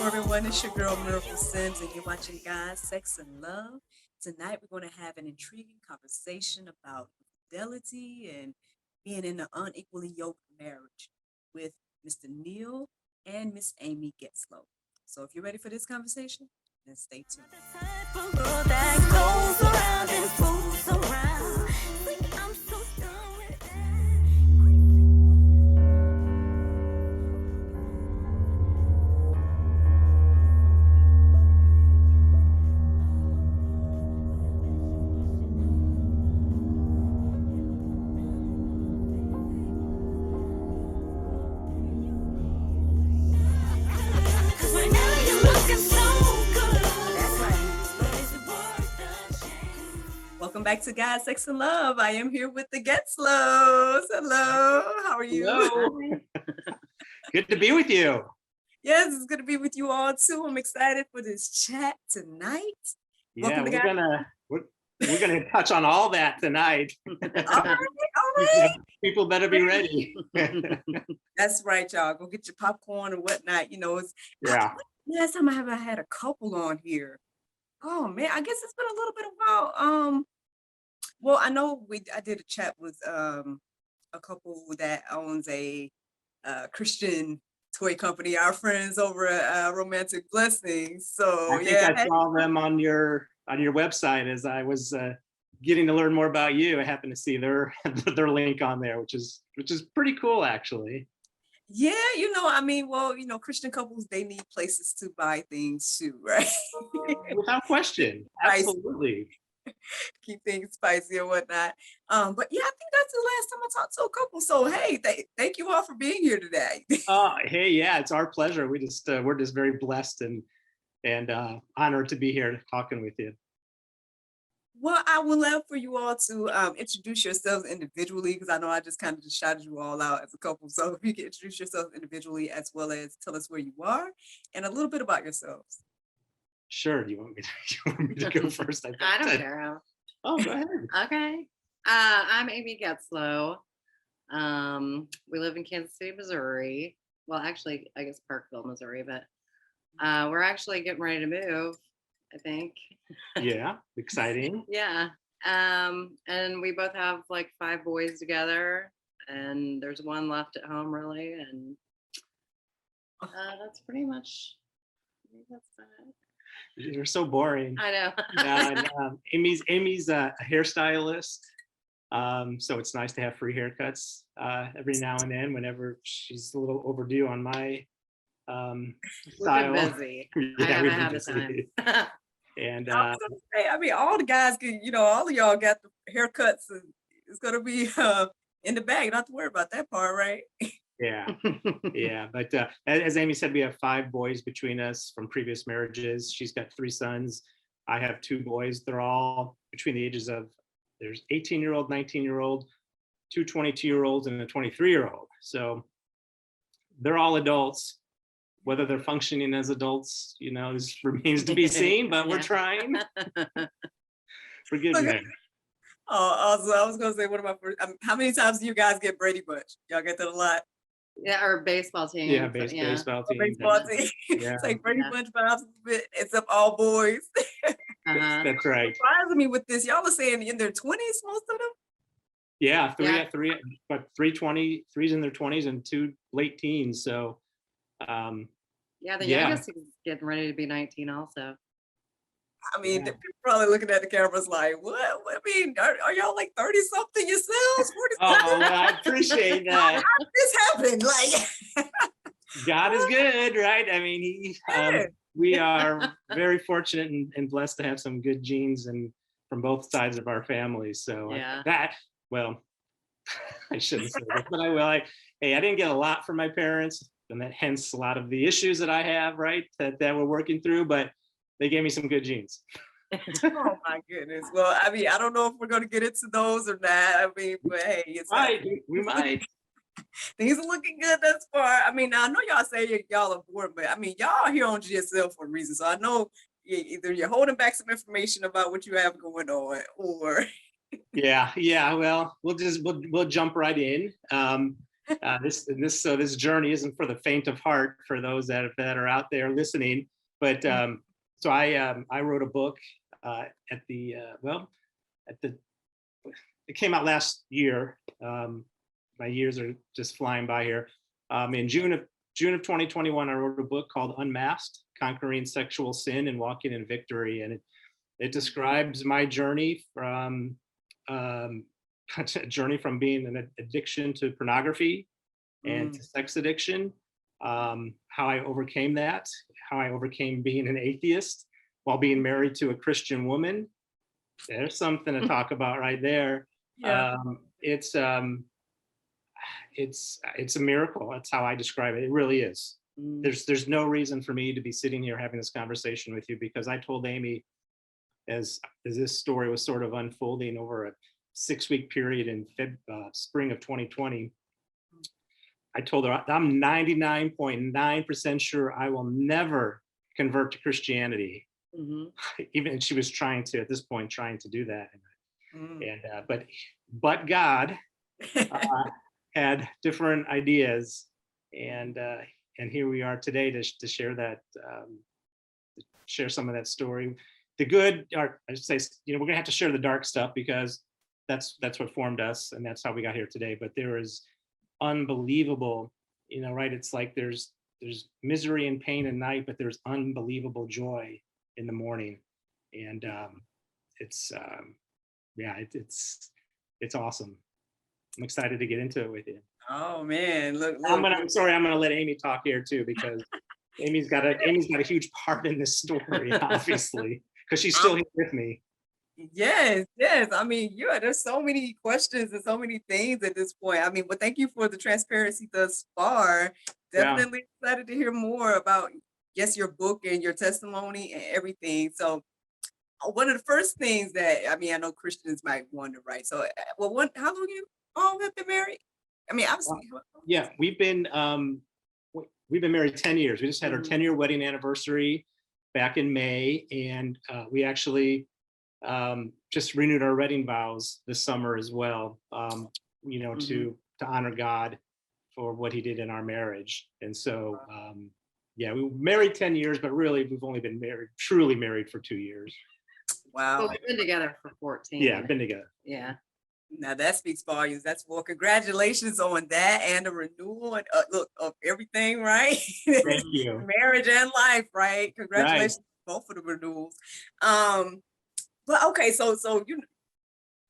everyone. It's your girl Miracle Sims, and you're watching Guys, Sex, and Love. Tonight, we're going to have an intriguing conversation about fidelity and being in an unequally yoked marriage with Mr. Neil and Miss Amy Getzlow. So, if you're ready for this conversation, then stay tuned. Welcome back to Guys, Sex, and Love. I am here with the Getzlows. Hello. How are you? Hello. Good to be with you. Yes, it's good to be with you all too. I'm excited for this chat tonight. Yeah, we're gonna touch on all that tonight. All right. People better be ready. That's right, y'all. Go get your popcorn and whatnot. Yeah. Last time I had a couple on here. Oh man, I guess it's been a little bit while. Well, I know I did a chat with a couple that owns a Christian toy company, our friends over at Romantic Blessings. So I think I saw them on your website as I was getting to learn more about you. I happened to see their link on there, which is pretty cool actually. Yeah, Christian couples, they need places to buy things too, right? Without question. Absolutely. Keep things spicy and whatnot. But yeah, I think that's the last time I talked to a couple. So hey, thank you all for being here today. Hey, yeah, it's our pleasure. We're just very blessed and honored to be here talking with you. Well, I would love for you all to introduce yourselves individually, because I know I just kind of shouted you all out as a couple. So if you can introduce yourselves individually, as well as tell us where you are and a little bit about yourselves. Sure. You want me to go first? I don't care. Oh, go ahead. Okay. I'm Amy Getzlow. We live in Kansas City, Missouri. Well, actually, I guess Parkville, Missouri, but we're actually getting ready to move, I think. Yeah, exciting. Yeah. And we both have like 5 boys together, and there's one left at home, really. And that's pretty much, I think that's it. You're so boring. I know. Amy's a hairstylist, so it's nice to have free haircuts every now and then whenever she's a little overdue on my style. We've been busy. Yeah, I haven't had the time. And I was gonna say, I mean, all the guys can, all of y'all got the haircuts, and it's gonna be in the bag. Not to worry about that part, right? Yeah. But as Amy said, we have 5 boys between us from previous marriages. She's got 3 sons. I have 2 boys. They're all between the ages of, there's 18-year-old, 19-year-old, 2 22-year-olds, and a 23-year-old. So they're all adults. Whether they're functioning as adults, this remains to be seen, but we're trying. We're getting there. Oh, also, I was gonna say, one of my first. How many times do you guys get Brady Bunch? Y'all get that a lot. Yeah, our baseball team. Yeah, baseball team. Baseball team. Yeah. It's like Brady Bunch vibes, except all boys. That's right. Surprising me with this. Y'all are saying in their 20s, most of them. Yeah, three, but 3's in their 20s and 2 late teens. So, the youngest is getting ready to be 19 also. I mean, people probably looking at the cameras like, what? I mean, are y'all like 30-something yoursells? Oh, well, I appreciate that. How did this happen? Like, God is good, right? I mean, we are very fortunate and blessed to have some good genes and from both sides of our families. So well, I shouldn't say that, but I will. I didn't get a lot from my parents, and that hence a lot of the issues that I have, right, that we're working through, but they gave me some good genes. Oh my goodness. Well, I mean, I don't know if we're going to get into those or not. I mean, but hey, we might. Things are looking good thus far. I mean, I know y'all say y'all are bored, but I mean, y'all are here on GSL for a reason. So I know either you're holding back some information about what you have going on, or yeah. Well, we'll jump right in. This journey isn't for the faint of heart for those that are out there listening. But so I wrote a book at the it came out last year. My years are just flying by here. In June of 2021, I wrote a book called Unmasked: Conquering Sexual Sin and Walking in Victory, and it describes my journey from a journey from being an addiction to pornography and to sex addiction, how I overcame that, how I overcame being an atheist while being married to a Christian woman. There's something to talk about right there. Yeah. It's a miracle. That's how I describe it. It really is. There's no reason for me to be sitting here having this conversation with you, because I told Amy, as this story was sort of unfolding over a 6-week period in spring of 2020, I told her I'm 99.9% sure I will never convert to Christianity. Even she was trying to do that, and but God had different ideas, and here we are today to share that, share some of that story. The good, or I should say, we're gonna have to share the dark stuff, because that's what formed us, and that's how we got here today. But there is unbelievable, right? It's like there's misery and pain at night, but there's unbelievable joy in the morning, and it's awesome. I'm excited to get into it with you. Oh man, look. I'm sorry, I'm gonna let Amy talk here too, because Amy's got a huge part in this story, obviously, because she's still here with me. Yes. I mean, there's so many questions and so many things at this point. I mean, but thank you for the transparency thus far. Yeah. Definitely excited to hear more about, yes, your book and your testimony and everything. So one of the first things that, I mean, I know Christians might wonder, right? So, how long you all have been married? I mean, obviously. Yeah, we've been married 10 years. We just had our 10-year wedding anniversary back in May, and we actually just renewed our wedding vows this summer as well, to honor God for what he did in our marriage. And so, we were married 10 years, but really we've only been truly married for 2 years. Wow. Well, we've been together for 14. Yeah, been together. Yeah. Now that speaks volumes. Congratulations on that and the renewal and look of everything, right? Thank you. Marriage and life, right? Congratulations both for the renewals. But okay, so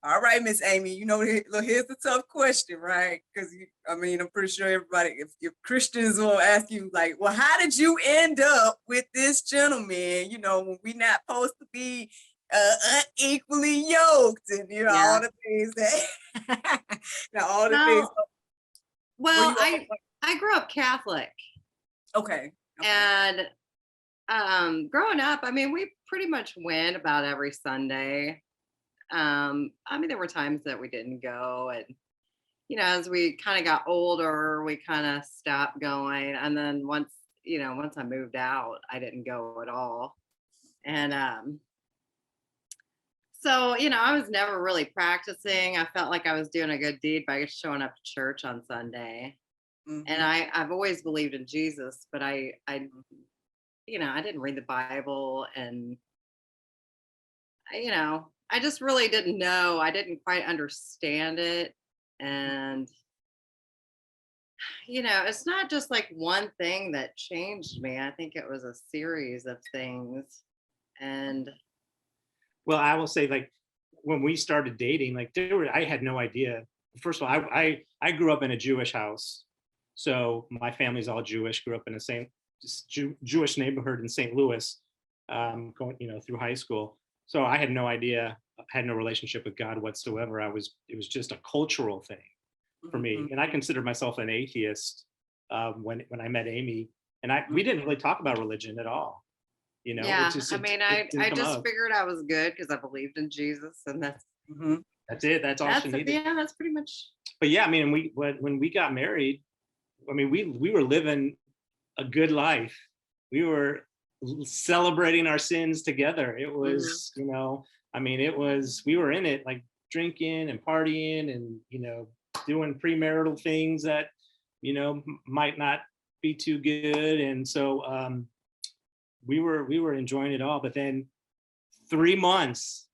all right, Miss Amy, look, here's the tough question, right? Because I'm pretty sure everybody, if Christians will ask you, like, well, how did you end up with this gentleman? When we not supposed to be unequally yoked, and all the things that, all the things. Well, I grew up Catholic. Okay. And growing up, I mean, we pretty much went about every Sunday. I mean, there were times that we didn't go, and as we kind of got older, we kind of stopped going. And then once I moved out, I didn't go at all. And so I was never really practicing. I felt like I was doing a good deed by showing up to church on Sunday. And I've always believed in Jesus, but I didn't read the Bible, and I just really didn't know. I didn't quite understand it. And it's not just like one thing that changed me. I think it was a series of things. And well, I will say, like, when we started dating, like, I had no idea. First of all, I grew up in a Jewish house. So my family's all Jewish, grew up in the same Jewish neighborhood in St. Louis, going, through high school. So I had no idea, had no relationship with God whatsoever. It was just a cultural thing for me. And I considered myself an atheist when I met Amy, and we didn't really talk about religion at all. I just figured I was good because I believed in Jesus, and that's it. That's all she needed. Yeah, that's pretty much. But yeah, I mean, when we got married, I mean, we were living a good life. We were celebrating our sins together. It was, I mean, we were in it, like drinking and partying and, doing premarital things that might not be too good. And so we were enjoying it all. But then 3 months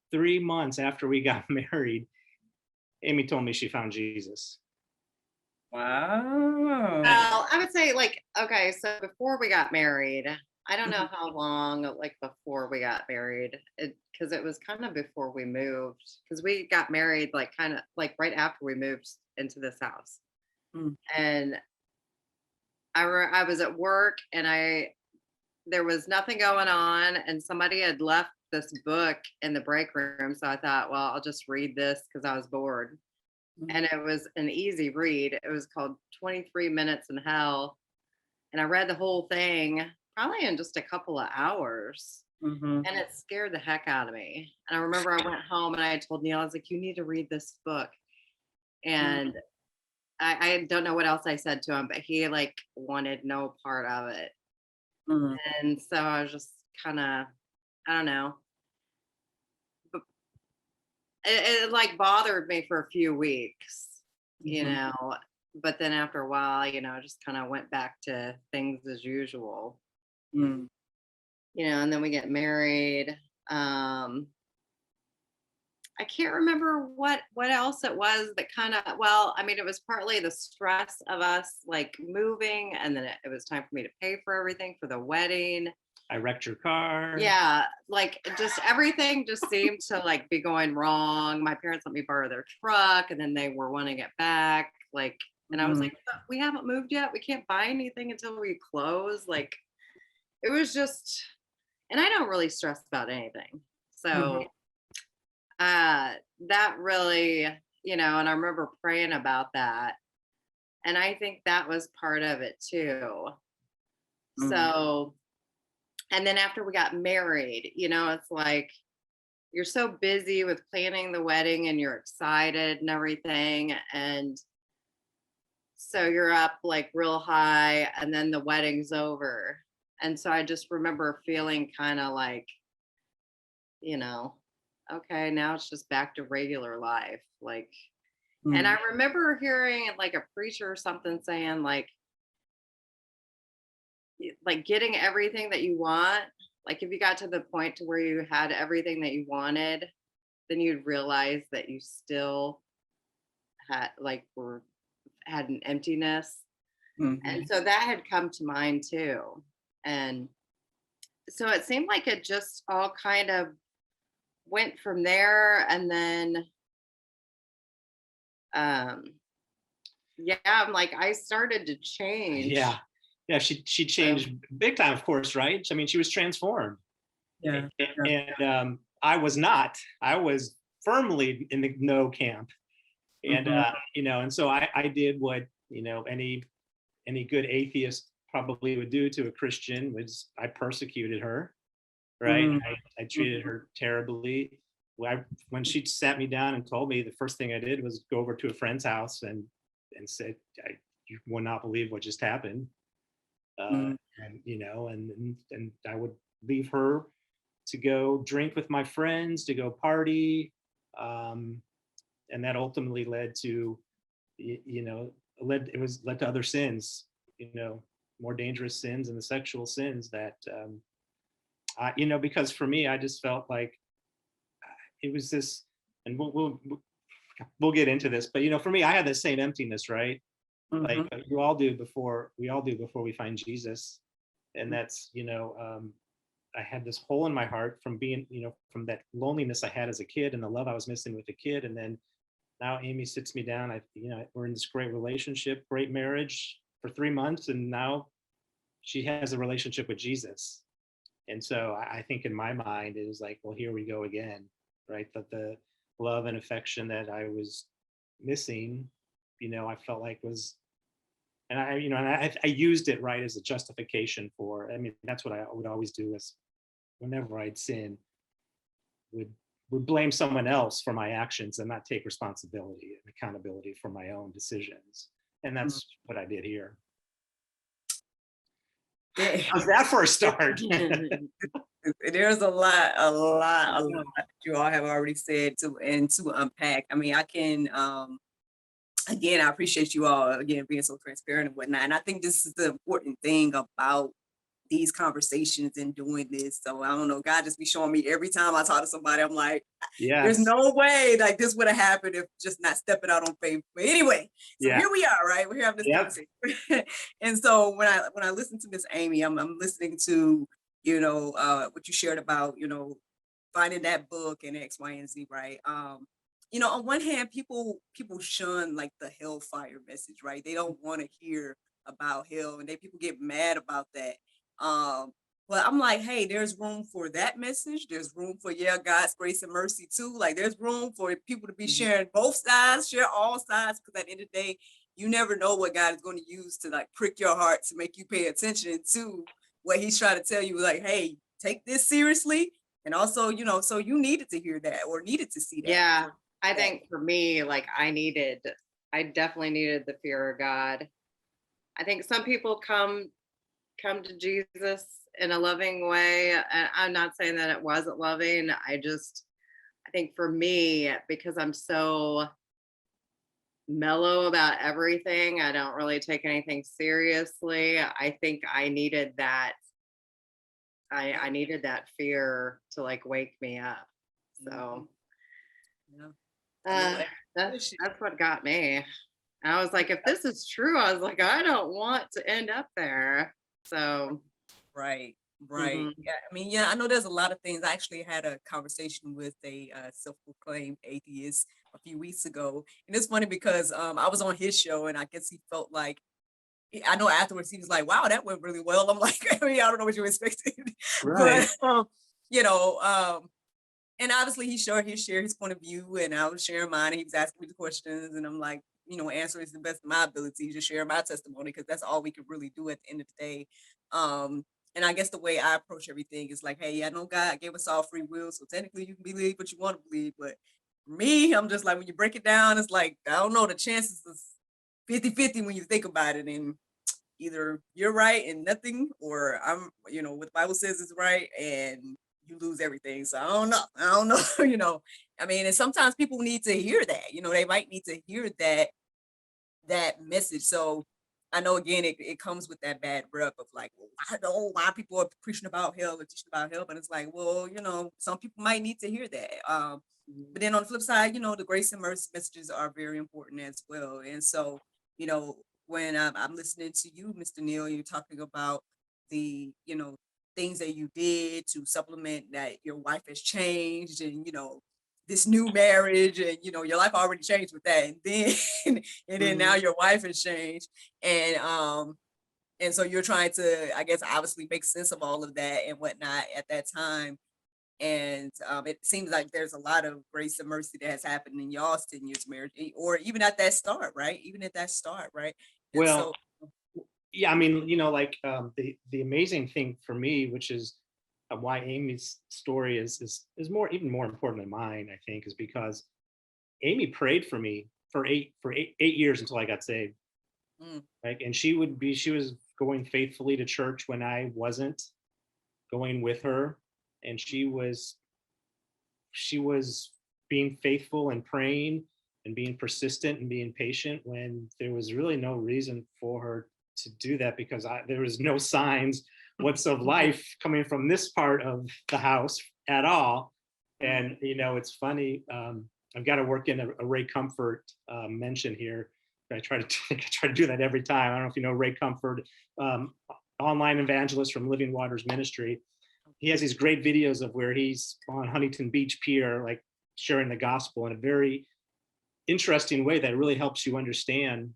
after we got married, Amy told me she found Jesus. Wow. Well, I would say okay, so before we got married, I don't know how long before we got married, because it was kind of before we moved, because we got married kind of right after we moved into this house. Mm. And I was at work and there was nothing going on, and somebody had left this book in the break room, so I thought, well, I'll just read this because I was bored. And it was an easy read. It was called 23 Minutes in Hell. And I read the whole thing probably in just a couple of hours. Mm-hmm. And it scared the heck out of me. And I remember I went home and I told Neil, I was like, you need to read this book. And I don't know what else I said to him, but he wanted no part of it. Mm-hmm. And so I was just kind of, I don't know. It bothered me for a few weeks, but then after a while, I just kind of went back to things as usual, Mm. and then we get married. I can't remember what else it was that kind of, it was partly the stress of us moving, and then it was time for me to pay for everything for the wedding. I wrecked your car. Yeah, just everything just seemed to be going wrong. My parents let me borrow their truck, and then they were wanting it back. And I was like, we haven't moved yet. We can't buy anything until we close. It was just, and I don't really stress about anything. So that really, and I remember praying about that. And I think that was part of it too. So, and then after we got married, it's you're so busy with planning the wedding and you're excited and everything. And so you're up real high, and then the wedding's over. And so I just remember feeling kind of okay, now it's just back to regular life. And I remember hearing a preacher or something saying getting everything that you want, if you got to the point to where you had everything that you wanted, then you'd realize that you still had had an emptiness. And so that had come to mind too. And so it seemed like it just all kind of went from there. And then I'm I started to change. Yeah, she changed big time, of course, right? I mean, she was transformed. Yeah. And I was not. I was firmly in the no camp. And and so I did what any good atheist probably would do to a Christian, was I persecuted her, right? I treated her terribly. When she sat me down and told me, the first thing I did was go over to a friend's house and said, you will not believe what just happened. And I would leave her to go drink with my friends, to go party, and that ultimately led to led to other sins, more dangerous sins, and the sexual sins that because for me, I just felt like it was this, and we'll get into this, but for me, I had the same emptiness, right? Like we all do before we find Jesus. And that's I had this hole in my heart from being from that loneliness I had as a kid and the love I was missing with the kid. And then now Amy sits me down, we're in this great relationship, great marriage for 3 months, and now she has a relationship with Jesus. And so I think in my mind it was like, well, here we go again, right? That the love and affection that I was missing, I felt like was, and I used it, right, as a justification for, that's what I would always do, is whenever I'd sin, would blame someone else for my actions and not take responsibility and accountability for my own decisions. And that's what I did here. How's that for a start? There's a lot you all have already said to unpack. I can again, I appreciate you all again being so transparent and whatnot. And I think this is the important thing about these conversations and doing this. So I don't know, God just be showing me every time I talk to somebody, I'm like, there's Yes. no way like this would have happened if just not stepping out on faith. But anyway, so Yeah. here we are, right? We're having this Yep. conversation. And so when I listen to Miss Amy, I'm listening to, what you shared about, finding that book and X, Y, and Z, right? On one hand, people shun like the hellfire message, right? They don't want to hear about hell, and people get mad about that. Um, but I'm like, hey, there's room for that message. There's room for God's grace and mercy too. Like there's room for people to be Mhm. sharing both sides, share all sides, because at the end of the day, you never know what God is going to use to like prick your heart to make you pay attention to what He's trying to tell you. Like, hey, take this seriously, and also, so you needed to hear that or needed to see that Yeah, for I that. think for me, like I definitely needed the fear of God. I think some people come to Jesus in a loving way. And I'm not saying that it wasn't loving. I think for me, because I'm so mellow about everything, I don't really take anything seriously. I think I needed that. I needed that fear to like wake me up. Mhm. So Yeah. A little uh, extra push. that's what got me. And I was like, if this is true, I was like, I don't want to end up there. So, Right, right. mhm. Yeah, I mean, yeah, I know there's a lot of things. I actually had a conversation with a self-proclaimed atheist a few weeks ago, and it's funny because I was on his show, and I guess he felt like I know afterwards he was like, "Wow, that went really well." I'm like, I mean, I don't know what you expected, Right. but you know, um, and obviously he shared his point of view, and I was sharing mine, and he was asking me the questions, and I'm like, answering to the best of my ability, just share my testimony, because that's all we could really do at the end of the day. um and I guess the way I approach everything is like, hey, I know God gave us all free will, so technically you can believe what you want to believe, but for me, I'm just like, when you break it down, it's like, I don't know, the chances is 50-50 when you think about it, and either you're right and nothing, or I'm, what the Bible says is right and you lose everything. So I don't know. I don't know, I mean, and sometimes people need to hear that, they might need to hear that message. So I know again it comes with that bad rep of like, well, I know why people are preaching about hell or teaching about hell, but it's like, well, some people might need to hear that. But then on the flip side, the grace and mercy messages are very important as well. And so, you know, when I'm listening to you, Mr. Neil, you're talking about the, things that you did to supplement that your wife has changed, and, this new marriage, and, your life already changed with that. And then, and then now Mhm. your wife has changed. And so you're trying to, I guess, obviously make sense of all of that and whatnot at that time. And it seems like there's a lot of grace and mercy that has happened in y'all's 10 years marriage, or even at that start, right? Even at that start, right? And Well, so, yeah, I mean, like the amazing thing for me, which is why Amy's story is more even more important than mine, I think, is because Amy prayed for me for eight years until I got saved. mm, Like, and she was going faithfully to church when I wasn't going with her, and she was being faithful and praying and being persistent and being patient when there was really no reason for her to do that, because there was no signs what's of life coming from this part of the house at all. mm, And it's funny. I've got to work in a Ray Comfort mention here. I try to I try to do that every time. I don't know if you know Ray Comfort, um, online evangelist from Living Waters Ministry. He has these great videos of where he's on Huntington Beach Pier, like sharing the gospel in a very interesting way that really helps you understand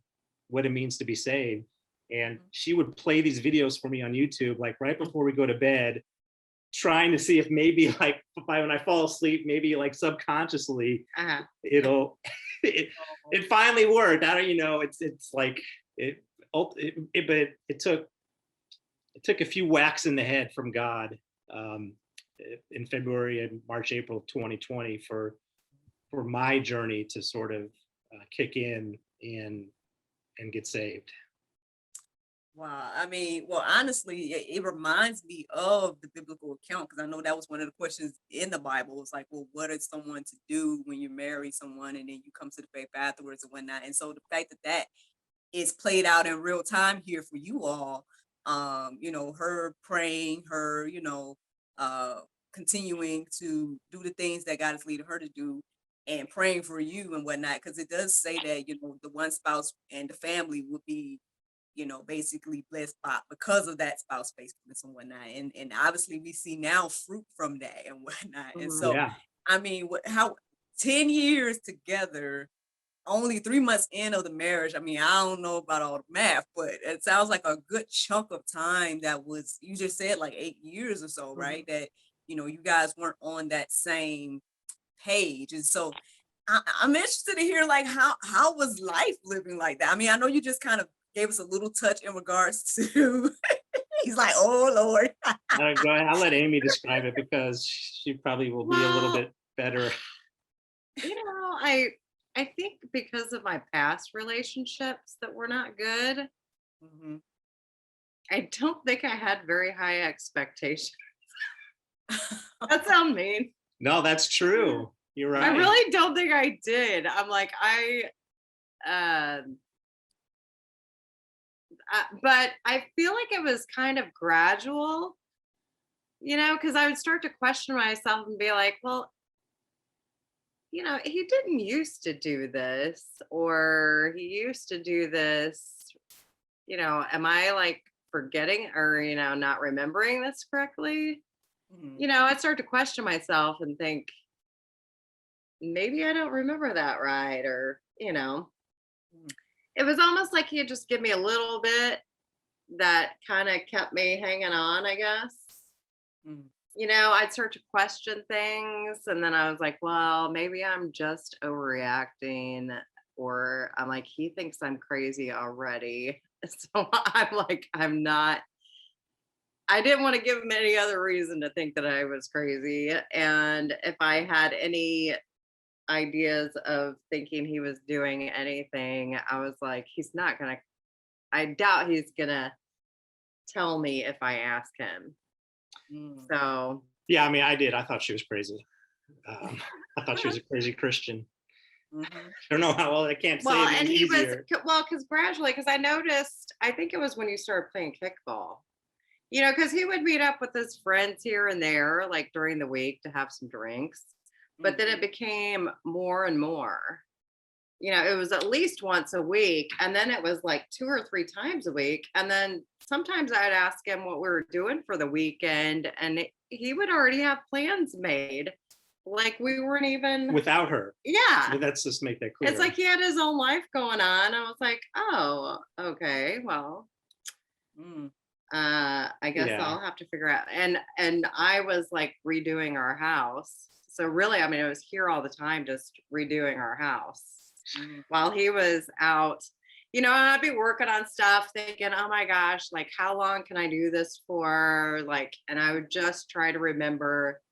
what it means to be saved. And mhm. she would play these videos for me on YouTube, like right before we go to bed, trying to see if maybe like when I fall asleep, maybe like subconsciously Uh-huh. it'll it, Oh, it finally worked. I don't, it's like but it took a few whacks in the head from God, um, in February and March, April of 2020 for my journey to sort of kick in and get saved. Wow. I mean, well, honestly, it reminds me of the biblical account because I know that was one of the questions in the Bible. It's like, well, what is someone to do when you marry someone and then you come to the faith afterwards and whatnot? And so the fact that that is played out in real time here for you all, her praying, her, uh, continuing to do the things that God is leading her to do and praying for you and whatnot, because it does say that, the one spouse and the family would be basically blessed by because of that spouse faithfulness and whatnot. And obviously we see now fruit from that and whatnot. And Mhm. so, Yeah. I mean, how 10 years together, only 3 months in of the marriage. I mean, I don't know about all the math, but it sounds like a good chunk of time that was, you just said like 8 years or so, right? Mhm. That, you guys weren't on that same page. And so I'm interested to hear like how was life living like that? I mean, I know you just kind of gave us a little touch in regards to he's like, oh Lord. Go ahead. I'll let Amy describe it because she probably will be a little Well, bit better. I think because of my past relationships that were not good, Mhm. I don't think I had very high expectations. That sounds mean. No, that's true. You're I right. really don't think I did. I'm like, uh, but I feel like it was kind of gradual, because I would start to question myself and be like, well, he didn't used to do this, or he used to do this. Am I like forgetting or, not remembering this correctly? Mhm. I'd start to question myself and think, maybe I don't remember that right. Or, Mhm. it was almost like he'd just give me a little bit that kind of kept me hanging on, I guess. Mhm. I'd start to question things, and then I was like, well, maybe I'm just overreacting, or I'm like, he thinks I'm crazy already. So I'm like, I'm not. I didn't want to give him any other reason to think that I was crazy. And if I had any ideas of thinking he was doing anything, I was like, he's not going to, I doubt he's going to tell me if I ask him. Mhm. So, Yeah, I mean, I did. I thought she was crazy. I thought she was a crazy Christian. Mhm. I don't know how well I can't say well, it and any he was, easier. well, because gradually, because I noticed, I think it was when you started playing kickball, because he would meet up with his friends here and there, like during the week to have some drinks. But then it Mhm. became more and more. It was at least once a week. And then it was like 2 or 3 times a week. And then sometimes I'd ask him what we were doing for the weekend, and he would already have plans made. Like we weren't even, Without her. yeah. Let's just make that clear. It's like he had his own life going on. I was like, oh, okay, well, Mhm. I guess Yeah. I'll have to figure out. And I was like redoing our house. So really, I mean, I was here all the time just redoing our house Mhm. while he was out. And I'd be working on stuff thinking, oh my gosh, like how long can I do this for? Like, and I would just try to remember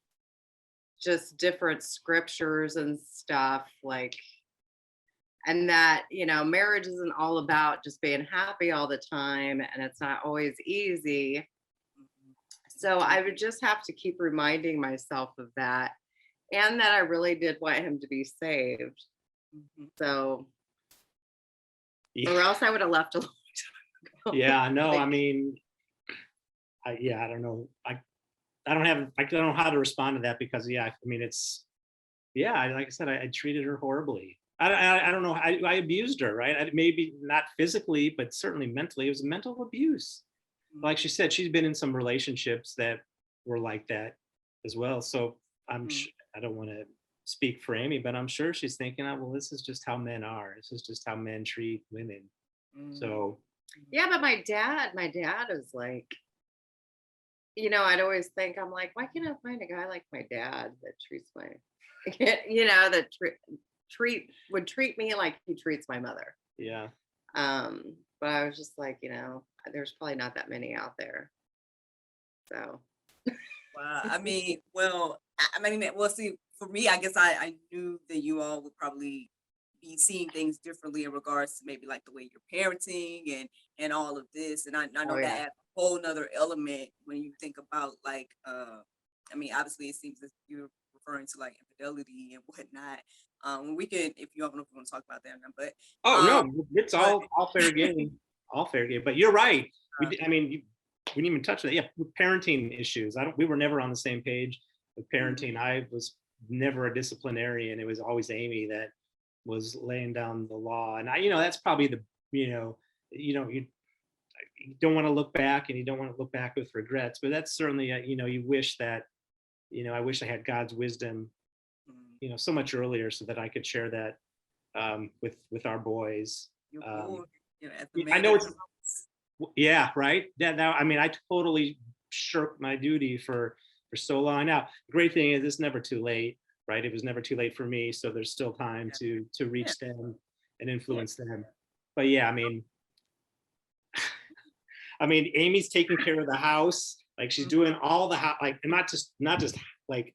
just different scriptures and stuff, like, and that marriage isn't all about just being happy all the time, and it's not always easy. So I would just have to keep reminding myself of that, and that I really did want him to be saved. Mhm. So, Yeah. or else I would have left a long time ago. Yeah, no, I Like, mean, I don't know. I don't know how to respond to that because, yeah, I mean, like I said, I treated her horribly. I don't know. I abused her, right? Maybe not physically, but certainly mentally. It was mental abuse. Like she said, she's been in some relationships that were like that as well. So Mhm. I don't want to speak for Amy, but I'm sure she's thinking, oh, well, this is just how men are. This is just how men treat women. Mhm. So yeah, but my dad is like, I'd always think, I'm like, why can't I find a guy like my dad that treats my, that would treat me like he treats my mother. yeah, But I was just like, there's probably not that many out there. So, Wow. I mean, well, see, for me, I guess I knew that you all would probably be seeing things differently in regards to maybe like the way you're parenting and all of this. And I Oh know that yeah. adds a whole nother element when you think about like I mean, obviously it seems that you're referring to like infidelity and whatnot. We can, if you, I don't know if you want to talk about that or not, Oh um, no, it's but all fair game, all fair game. But you're right. uh, I mean, we didn't even touch that. Yeah, with parenting issues. I don't. We were never on the same page with mm, parenting. I was never a disciplinarian. It was always Amy that was laying down the law. And that's probably the, you don't want to look back, and you don't want to look back with regrets. But that's certainly, you wish that, I wish I had God's wisdom, mm, so much earlier, so that I could share that with our boys. you're Um, born, as the I man know of the it's, house. yeah, right. I mean, I totally shirked my duty for so long. Now, the great thing is it's never too late, right? It was never too late for me, so there's still time to Yeah, reach them and yeah. influence them. But yeah, I mean, Amy's taking care of the house. Like, she's Mm, doing all the house, like, and not just like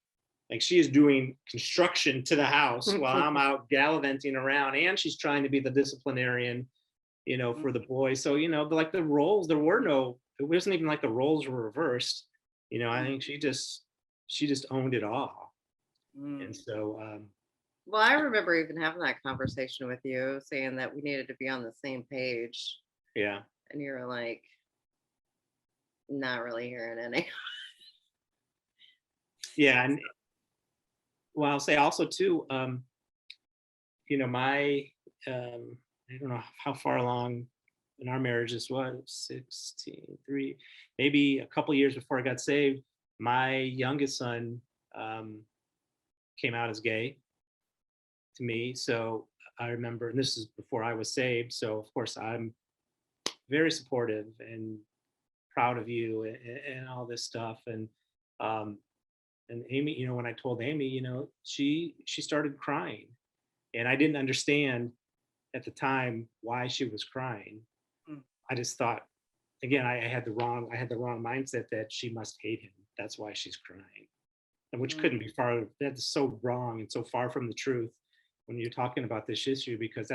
she is doing construction to the house while I'm out gallivanting around, and she's trying to be the disciplinarian, mm, for the boys. So, like the roles, it wasn't even like the roles were reversed. I mm, think she just owned it all. And mm. so, Well, I remember even having that conversation with you, saying that we needed to be on the same page, yeah, and you were like, not really hearing any. yeah. And well, I'll say also too, my, I don't know how far along in our marriage this was, 16, 3, maybe a couple years before I got saved. My youngest son um, came out as gay to me. So I remember, and this is before I was saved. So of course I'm very supportive and proud of you, and all this stuff. Um, and Amy, when I told Amy, she started crying, and I didn't understand at the time why she was crying. Mm, I just thought, again, I had the wrong mindset that she must hate him. That's why she's crying, and which mm, couldn't be far. That's so wrong and so far from the truth when you're talking about this issue, because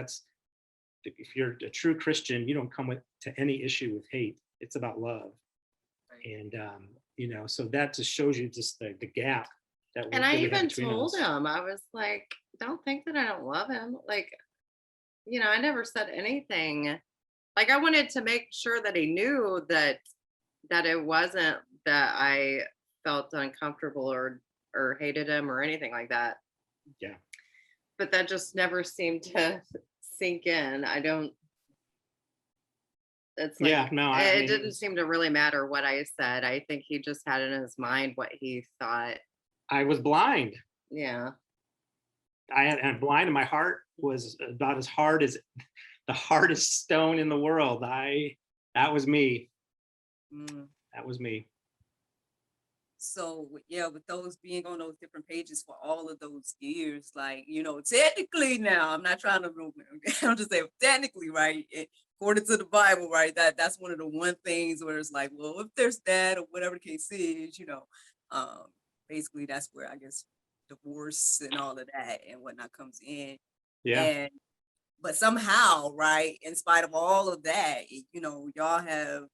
if you're a true Christian, you don't come to any issue with hate. It's about love. right. And so that just shows you just the gap that And we I that we have even between told us. him, I was like, don't think that I don't love him. Like, I never said anything. Like, I wanted to make sure that he knew that it wasn't that I felt uncomfortable or hated him or anything like that. Yeah, But that just never seemed to sink in. I don't It's like, yeah. No, I it mean, it didn't was, seem to really matter what I said. I think he just had in his mind what he thought. I was blind. Yeah. And blind, and my heart was about as hard as the hardest stone in the world. That was me. Mm. That was me. So yeah, with those being on those different pages for all of those years, like technically now, I'm not trying to, I'm just saying technically, right? According to the Bible, right? That's one of the one things where it's like, well, if there's that or whatever the case is, um, basically that's where I guess divorce and all of that and whatnot comes in. Yeah, And but somehow, right, in spite of all of that, y'all have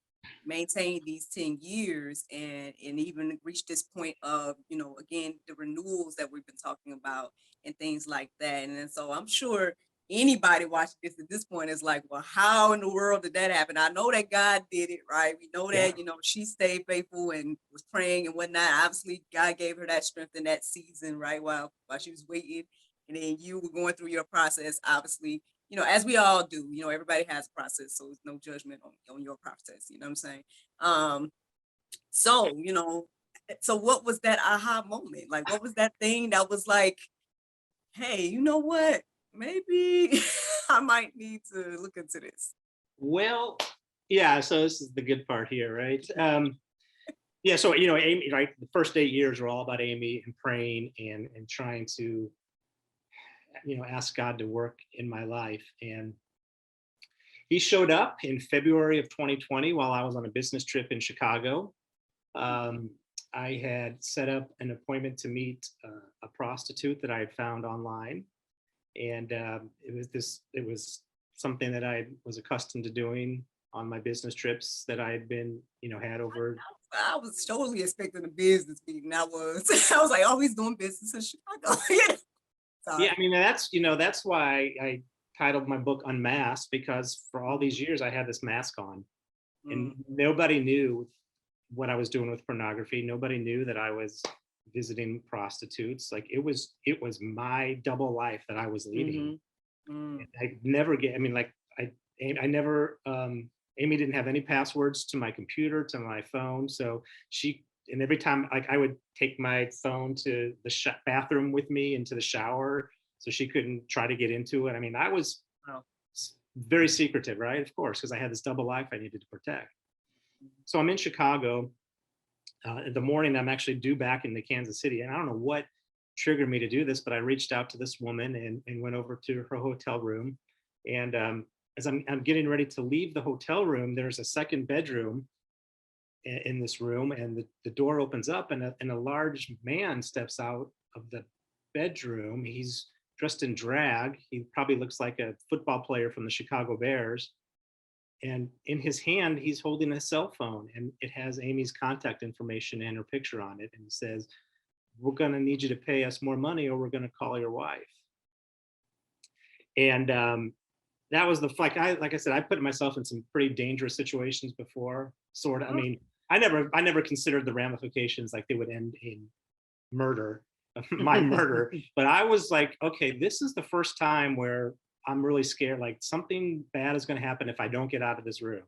maintained these 10 years and even reached this point of, again, the renewals that we've been talking about and things like that. And then, so I'm sure anybody watching this at this point is like, well, how in the world did that happen? I know that God did it, right? We know yeah, that, she stayed faithful and was praying and whatnot. Obviously, God gave her that strength in that season, right? While she was waiting. And then you were going through your process, obviously, as we all do, everybody has a process, so it's no judgment on your process, you know what I'm saying? Um, so, so what was that aha moment? Like, what was that thing that was like, hey, you know what? Maybe I might need to look into this. well, yeah. So this is the good part here, right? Yeah. So Amy, right? The first 8 years were all about Amy and praying and trying to ask God to work in my life. And he showed up in February of 2020 while I was on a business trip in Chicago. Um, I had set up an appointment to meet a prostitute that I had found online. And it was something that I was accustomed to doing on my business trips that I had been, had over. I was totally expecting a business meeting. I was, I was like, always doing business in Chicago. Yeah, Sorry. I mean, that's why I titled my book Unmasked, because for all these years I had this mask on, and Mm, nobody knew what I was doing with pornography. Nobody knew that I was visiting prostitutes. Like it was my double life that I was leading. Mm-hmm. mm, I never get. I mean, like I never. Amy didn't have any passwords to my computer, to my phone, so and every time, like, I would take my phone to the bathroom with me into the shower, so she couldn't try to get into it. I mean, I was oh, very secretive, right? Of course, because I had this double life I needed to protect. So I'm in Chicago. In the morning, I'm actually due back into Kansas City, and I don't know what triggered me to do this, but I reached out to this woman and went over to her hotel room. And as I'm getting ready to leave the hotel room, there's a second bedroom in this room, and the door opens up, and a large man steps out of the bedroom. He's dressed in drag. He probably looks like a football player from the Chicago Bears. And in his hand, he's holding a cell phone, and it has Amy's contact information and her picture on it. And it says, "We're going to need you to pay us more money, or we're going to call your wife." And that was like I said, I put myself in some pretty dangerous situations before. Sort of. I oh, mean, I never considered the ramifications, like they would end in murder, my murder. But I was like, okay, this is the first time where I'm really scared. Like something bad is going to happen if I don't get out of this room.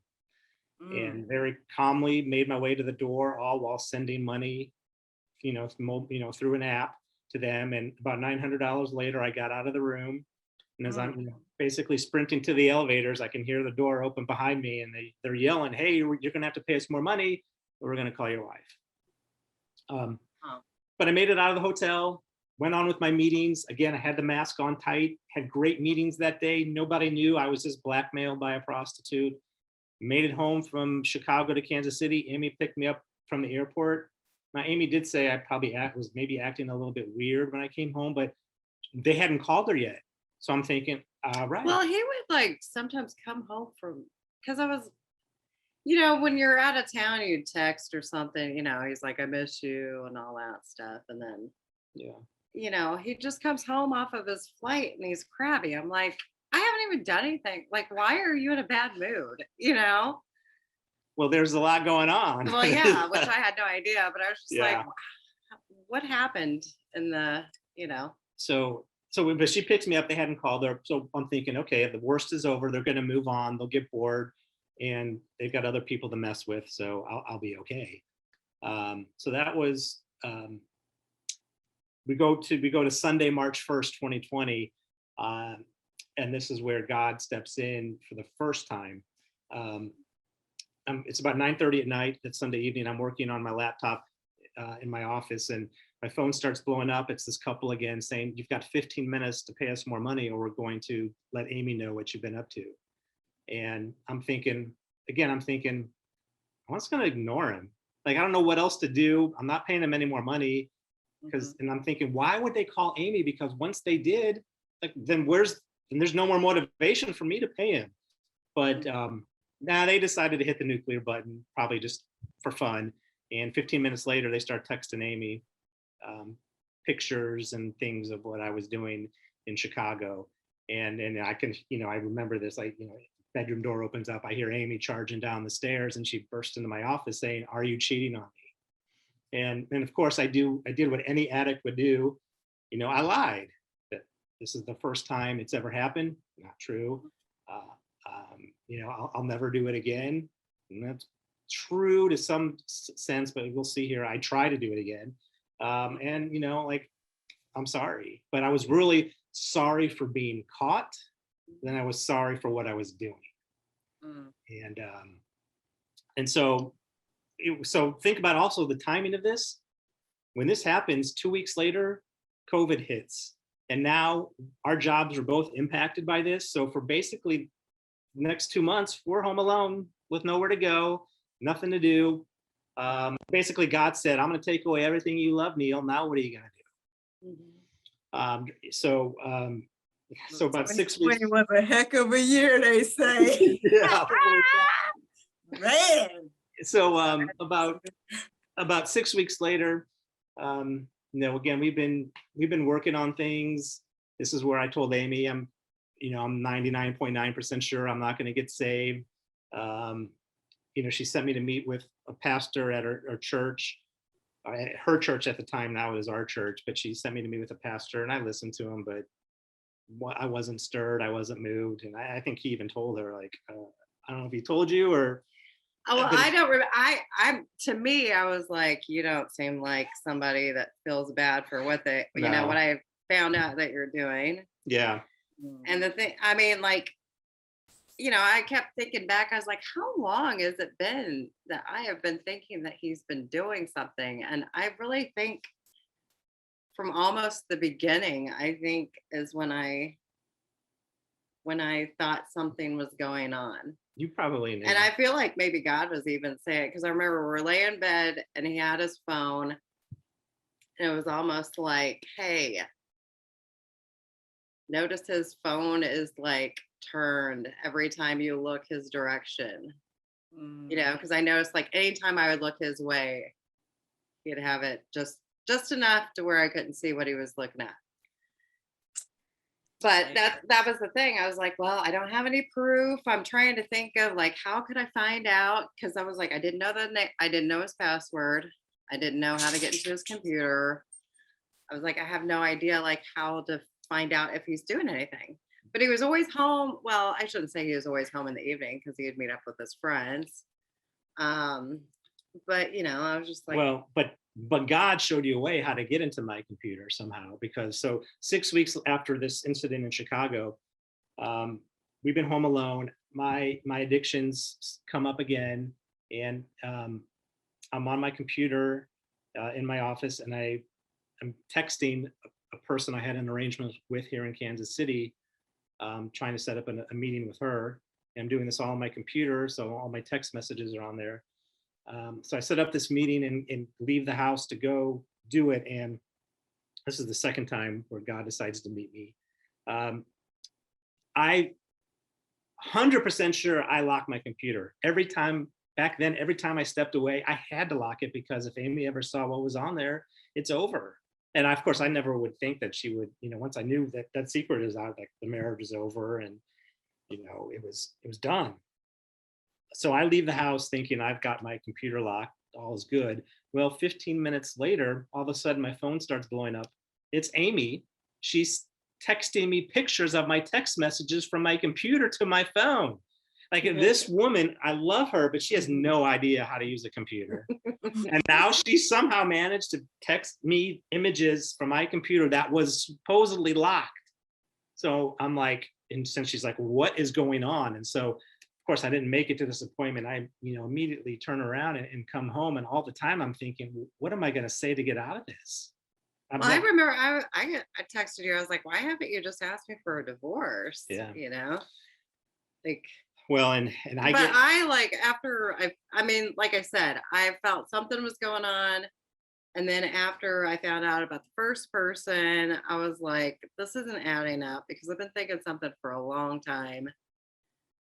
mm, And very calmly made my way to the door, all while sending money, through an app to them. And about $900 later, I got out of the room. And as mm, I'm basically sprinting to the elevators, I can hear the door open behind me, and they're yelling, "Hey, you're going to have to pay us more money, or we're going to call your wife." Um, oh, but I made it out of the hotel, went on with my meetings. Again, I had the mask on tight, had great meetings that day. Nobody knew I was just blackmailed by a prostitute. Made it home from Chicago to Kansas City. Amy picked me up from the airport. Now, Amy did say I probably was maybe acting a little bit weird when I came home, but they hadn't called her yet. So I'm thinking, all right. Well, he would like sometimes come home from, because I was, when you're out of town, you text or something, he's like, I miss you and all that stuff. And then, Yeah. he just comes home off of his flight and he's crabby. I'm like, I haven't even done anything. Like, why are you in a bad mood? Well, there's a lot going on. Well, yeah, which I had no idea, but I was just like, Yeah. what happened in the, But she picks me up. They hadn't called her. So I'm thinking, okay, the worst is over. They're going to move on. They'll get bored, and they've got other people to mess with. So I'll be okay. So that was, we go to Sunday, March 1st, 2020. And this is where God steps in for the first time. It's about 9:30 at night. That Sunday evening. I'm working on my laptop in my office, and my phone starts blowing up. It's this couple again saying, "You've got 15 minutes to pay us more money, or we're going to let Amy know what you've been up to." And I'm thinking, I'm just going to ignore him. Like, I don't know what else to do. I'm not paying them any more money, mhm, and I'm thinking, why would they call Amy? Because once they did, like, then there's no more motivation for me to pay him. But they decided to hit the nuclear button, probably just for fun. And 15 minutes later, they start texting Amy pictures and things of what I was doing in Chicago. And I can, I remember this, like, bedroom door opens up. I hear Amy charging down the stairs, and she burst into my office saying, "Are you cheating on me?" And of course I did what any addict would do. I lied that this is the first time it's ever happened. Not true. I'll never do it again. And that's true to some sense, but we'll see here. I try to do it again. And, like, I'm sorry, but I was really sorry for being caught. Then I was sorry for what I was doing. mm, And so think about also the timing of this. When this happens, 2 weeks later, COVID hits. And now our jobs are both impacted by this. So for basically the next 2 months, we're home alone with nowhere to go, nothing to do. Basically, God said, "I'm going to take away everything you love, Neil. Now what are you going to do?" Mhm. So So about 6 weeks. 2020 was a heck of a year, they say. Yeah. Man. So about 6 weeks later, again, we've been working on things. This is where I told Amy, I'm 99.9% sure I'm not going to get saved. She sent me to meet with a pastor at her church. Her church at the time, now is our church, but she sent me to meet with a pastor, and I listened to him, but I wasn't stirred, I wasn't moved, and I think he even told her, like, I don't know if he told you or. Oh, well, I don't remember. To me, I was like, you don't seem like somebody that feels bad for what No. what I found out that you're doing. Yeah. And the thing, I mean, like, I kept thinking back. I was like, how long has it been that I have been thinking that he's been doing something? And I really think from almost the beginning, I think is when I thought something was going on. You probably knew. And I feel like maybe God was even saying, because I remember we're laying in bed and he had his phone. And it was almost like, hey, notice his phone is like turned every time you look his direction. Because I noticed like anytime I would look his way, he'd have it just enough to where I couldn't see what he was looking at. But that was the thing. I was like, well, I don't have any proof. I'm trying to think of like, how could I find out? Because I was like, I didn't know I didn't know his password. I didn't know how to get into his computer. I was like, I have no idea like how to find out if he's doing anything. But he was always home. Well, I shouldn't say he was always home in the evening because he would meet up with his friends. But I was just like, well, but God showed you a way how to get into my computer somehow, because so 6 weeks after this incident in Chicago, we've been home alone. My addictions come up again, and I'm on my computer in my office, and I'm texting a person I had an arrangement with here in Kansas City, trying to set up a meeting with her. And I'm doing this all on my computer, so all my text messages are on there. So I set up this meeting and leave the house to go do it. And this is the second time where God decides to meet me. I 100% sure I locked my computer. Every time back then, every time I stepped away, I had to lock it, because if Amy ever saw what was on there, it's over. And of course, I never would think that she would, once I knew that secret is out, like the marriage is over, and it was done. So I leave the house thinking I've got my computer locked, all is good. Well, 15 minutes later, all of a sudden my phone starts blowing up. It's Amy. She's texting me pictures of my text messages from my computer to my phone. Like, this woman, I love her, but she has no idea how to use a computer. And now she somehow managed to text me images from my computer that was supposedly locked. So I'm like, and since she's like, what is going on? And so of course, I didn't make it to this appointment. I, immediately turn around and come home. And all the time I'm thinking, what am I going to say to get out of this? I remember I texted you. I was like, why haven't you just asked me for a divorce? Yeah. Like, well, and I like, after I mean, like I said, I felt something was going on. And then after I found out about the first person, I was like, this isn't adding up, because I've been thinking something for a long time.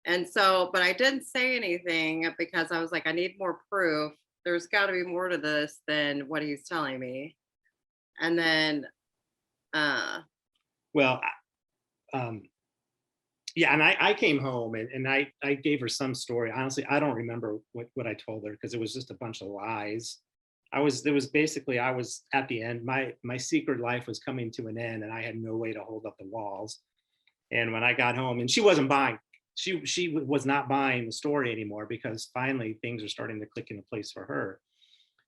And so, but I didn't say anything because I was like, I need more proof. There's got to be more to this than what he's telling me. And then, well, yeah, and I came home and I gave her some story. Honestly, I don't remember what I told her, because it was just a bunch of lies. I was at the end. My secret life was coming to an end, and I had no way to hold up the walls. And when I got home, and she wasn't buying. She was not buying the story anymore, because finally things are starting to click into place for her.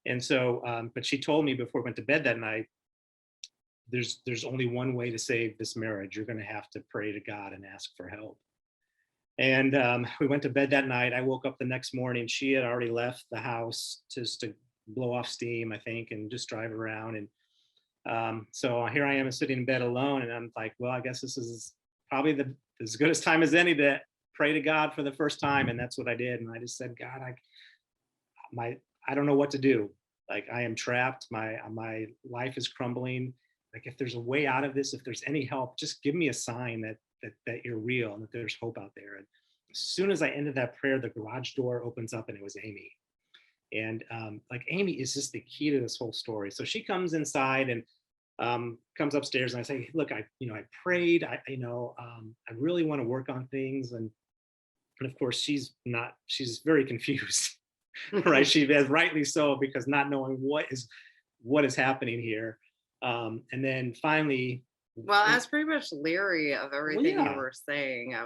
And so, but she told me before we went to bed that night, there's only one way to save this marriage. You're going to have to pray to God and ask for help. And we went to bed that night. I woke up the next morning. She had already left the house just to blow off steam, I think, and just drive around. And so here I am sitting in bed alone, and I'm like, well, I guess this is probably as good as time as any to pray to God for the first time. And that's what I did. And I just said, God, I don't know what to do. Like, I am trapped. My life is crumbling. like if there's a way out of this, if there's any help, just give me a sign that you're real and that there's hope out there. And as soon as I ended that prayer, the garage door opens up and it was Amy. And like Amy is just the key to this whole story. So she comes inside and comes upstairs, and I say, look, I prayed, I really want to work on things. And of course she's very confused. Right, she is, rightly so, because not knowing what is happening here. And then finally, well, I was pretty much leery of everything you were saying.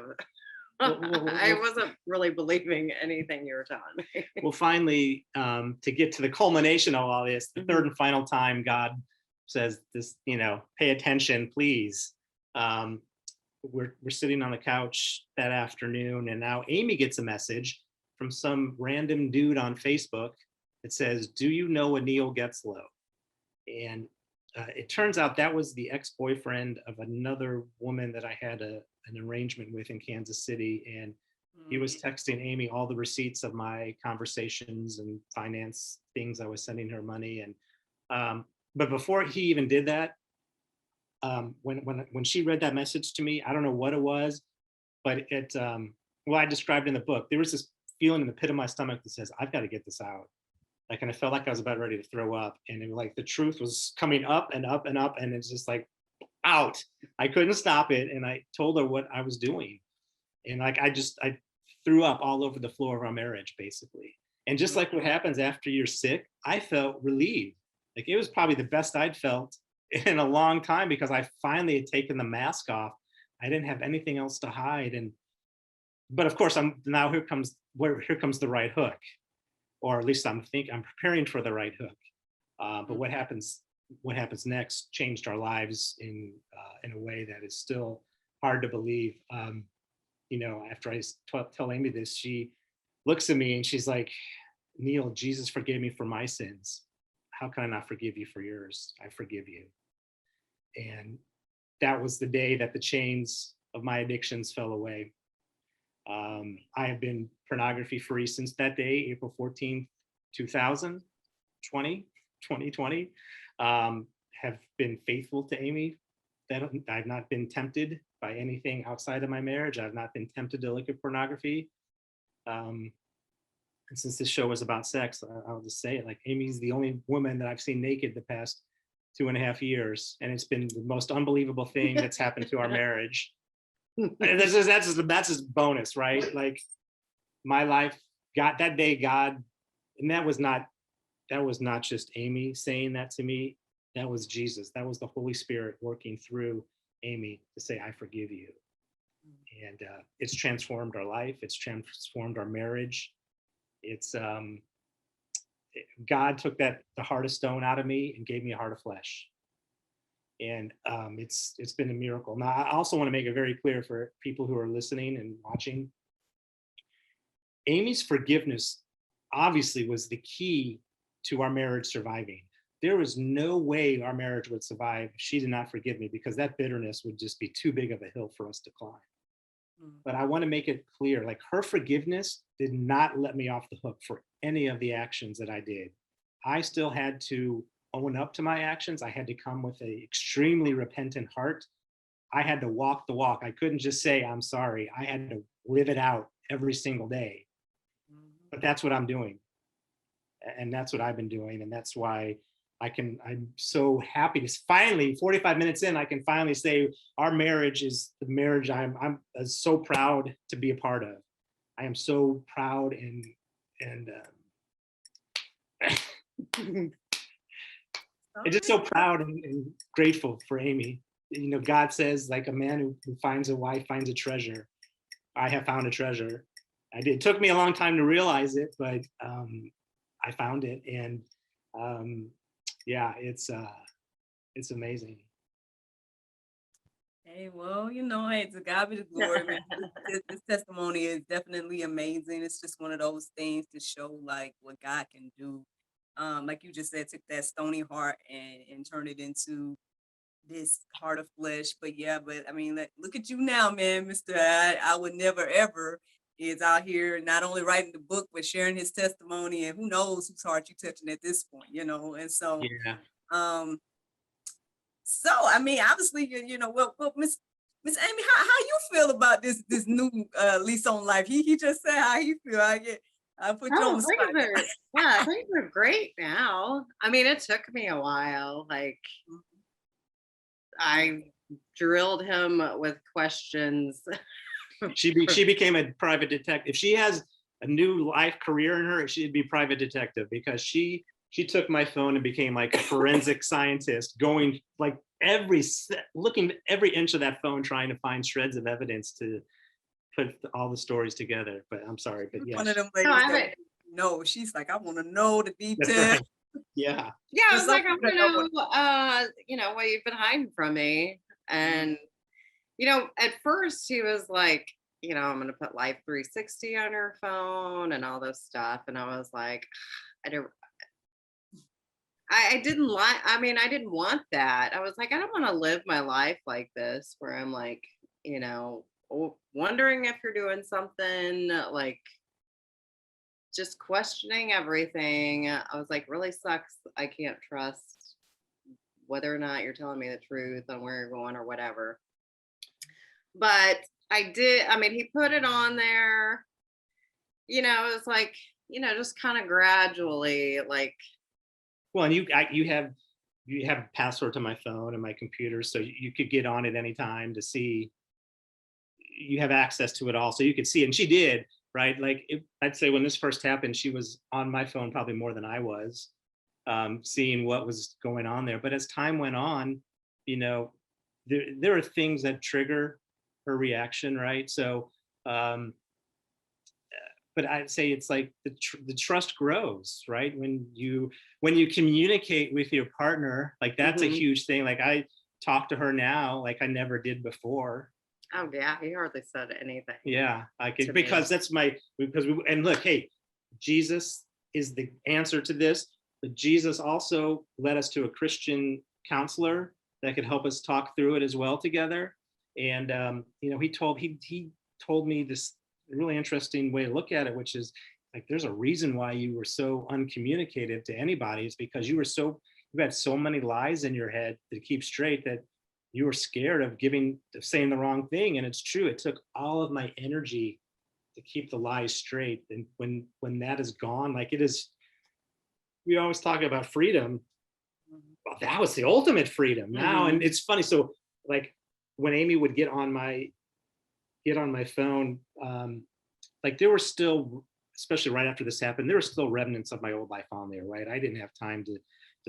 I wasn't really believing anything you were telling me. Well, finally, to get to the culmination of all this, the third and final time, God says this, pay attention, please. We're sitting on the couch that afternoon, and now Amy gets a message from some random dude on Facebook that says, do you know a Neil Getzlow? And it turns out that was the ex-boyfriend of another woman that I had an arrangement with in Kansas City. And he was texting Amy all the receipts of my conversations and finance things. I was sending her money. And but before he even did that, when she read that message to me, I don't know what it was, but I described in the book, there was this feeling in the pit of my stomach that says, I've got to get this out. Like, and I felt like I was about ready to throw up, and it was like the truth was coming up and up and up, and it's just like out. I couldn't stop it, and I told her what I was doing, and like I threw up all over the floor of our marriage, basically. And just like what happens after you're sick, I felt relieved. Like it was probably the best I'd felt in a long time, because I finally had taken the mask off. I didn't have anything else to hide, but of course, here comes the right hook. Or at least I'm preparing for the right hook. But what happens next changed our lives in a way that is still hard to believe. After I tell Amy this, she looks at me and she's like, Neil, Jesus forgave me for my sins. How can I not forgive you for yours? I forgive you. And that was the day that the chains of my addictions fell away. I have been pornography free since that day, April 14th, 2020. Have been faithful to Amy. I've not been tempted by anything outside of my marriage. I've not been tempted to look at pornography. And since this show was about sex, I'll just say it, like Amy's the only woman that I've seen naked the past 2.5 years. And it's been the most unbelievable thing that's happened to our marriage. And that's just bonus, right? Like my life got that day, God, and that was not just Amy saying that to me. That was Jesus. That was the Holy Spirit working through Amy to say, I forgive you. And it's transformed our life. It's transformed our marriage. It's God took the heart of stone out of me and gave me a heart of flesh. And it's been a miracle. Now, I also want to make it very clear for people who are listening and watching. Amy's forgiveness obviously was the key to our marriage surviving. There was no way our marriage would survive if she did not forgive me, because that bitterness would just be too big of a hill for us to climb. But I want to make it clear, like her forgiveness did not let me off the hook for any of the actions that I did. I still had to own up to my actions. I had to come with an extremely repentant heart. I had to walk the walk. I couldn't just say, I'm sorry. I had to live it out every single day. But that's what I'm doing. And that's what I've been doing. And that's why I'm so happy to finally, 45 minutes in, I can finally say our marriage is the marriage I'm so proud to be a part of. I am so proud and I'm just so proud and grateful for Amy. God says, like a man who finds a wife finds a treasure. I have found a treasure. It took me a long time to realize it, but I found it, and it's amazing. Hey, well, hey, to God be the glory, man. This testimony is definitely amazing. It's just one of those things to show like what God can do. Like you just said, took that stony heart and turned it into this heart of flesh. But I mean, look at you now, man, Mr. I would never ever is out here not only writing the book but sharing his testimony, and who knows whose heart you touching at this point, And so Yeah. So, I mean, obviously, well, Miss Amy, how you feel about this new lease on life? He just said how he feel. I put you on Oh, the spot things are, yeah, things are great now. I mean, it took me a while. Like, now. I drilled him with questions. She became a private detective. If she has a new life career in her, she'd be private detective because she took my phone and became like a forensic scientist, going like looking every inch of that phone, trying to find shreds of evidence to put all the stories together. But I'm sorry, but One of yes, them No, I ladies that haven't. no, she's like, I want to know the that's details. right. Yeah, Yeah, I There's was some like, I people want that to don't want. what you've been hiding from me. And, at first he was like, I'm going to put Life 360 on her phone and all this stuff. And I was like, I don't, I didn't like, I didn't want that. I was like, I don't want to live my life like this where I'm like, wondering if you're doing something, like just questioning everything. I was like, really sucks. I can't trust whether or not you're telling me the truth on where you're going or whatever. But I did, he put it on there, it was like, just kind of gradually, like, well, and you have a password to my phone and my computer, so you could get on at any time to see. You have access to it all, so you could see. And she did, right? Like I'd say when this first happened, she was on my phone probably more than I was, seeing what was going on there. But as time went on, you know, there are things that trigger her reaction, right? So, but I'd say it's like the trust grows, right? When you communicate with your partner, like that's a mhm. huge thing. Like I talk to her now like I never did before. Oh yeah, he hardly said anything Yeah, to because me. that's my because we and look, hey, Jesus is the answer to this, but Jesus also led us to a Christian counselor that could help us talk through it as well together. And he told me this really interesting way to look at it, which is like there's a reason why you were so uncommunicative to anybody. It's because you had so many lies in your head to keep straight that you were scared of saying the wrong thing. And it's true, it took all of my energy to keep the lies straight. And when that is gone, like it is, we always talk about freedom. Well, that was the ultimate freedom now. And Mhm. it's funny, so like when Amy would get on my phone, like there were still, especially right after this happened, there were still remnants of my old life on there, right? I didn't have time to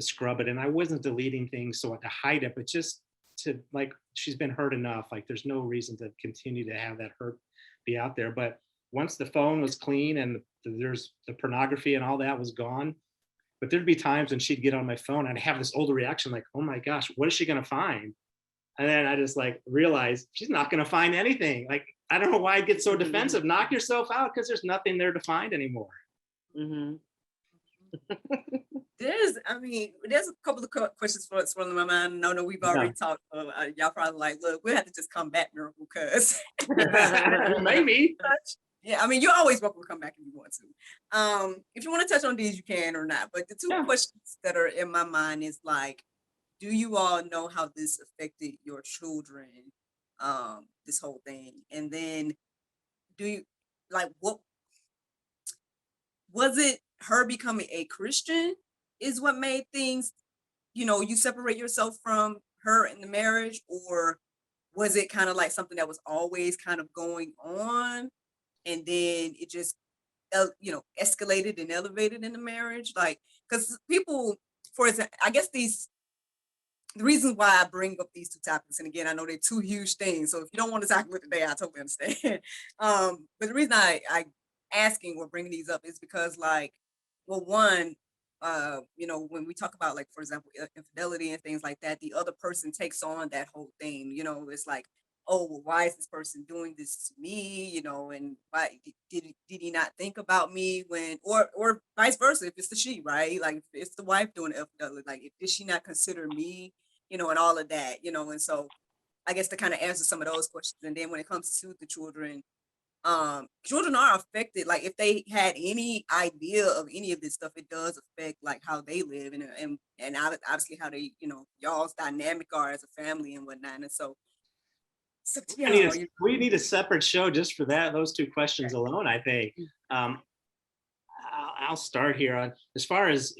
scrub it, and I wasn't deleting things so to hide it, but just to like, she's been hurt enough. Like there's no reason to continue to have that hurt be out there. But once the phone was clean and there's the pornography and all that was gone, but there'd be times when she'd get on my phone and I'd have this older reaction like, oh my gosh, what is she going to find? And then I just like realized she's not going to find anything. Like, I don't know why I get so defensive. Knock yourself out because there's nothing there to find anymore. Mhm. There's a couple of questions swirling in my mind. No, we've Yeah. already talked. Y'all probably like, look, we'll have to just come back, Miracle, because Maybe. yeah, you're always welcome to come back if you want to. If you want to touch on these, you can or not. But the two Yeah. questions that are in my mind is like, do you all know how this affected your children? This whole thing, and then do you like what was it? Her becoming a Christian is what made things, you separate yourself from her in the marriage, or was it kind of like something that was always kind of going on, and then it just escalated and elevated in the marriage? Like, because people, for example, I guess the reason why I bring up these two topics, and again, I know they're two huge things, so if you don't want to talk about it today, I totally understand. But the reason I asking or bringing these up is because, like, well, one, when we talk about, like, for example, infidelity and things like that, the other person takes on that whole thing. It's like, oh, well, why is this person doing this to me? And why did he not think about me when, or vice versa, if it's the she, right? Like, if it's the wife doing the infidelity, like, did she not consider me? And all of that, and so I guess to kind of answer some of those questions. And then when it comes to the children, children are affected. Like if they had any idea of any of this stuff, it does affect like how they live and obviously how they, y'all's dynamic are as a family and whatnot. And so I need y'all, we need a separate show just for that. Those two questions alone, I think. I'll start here on as far as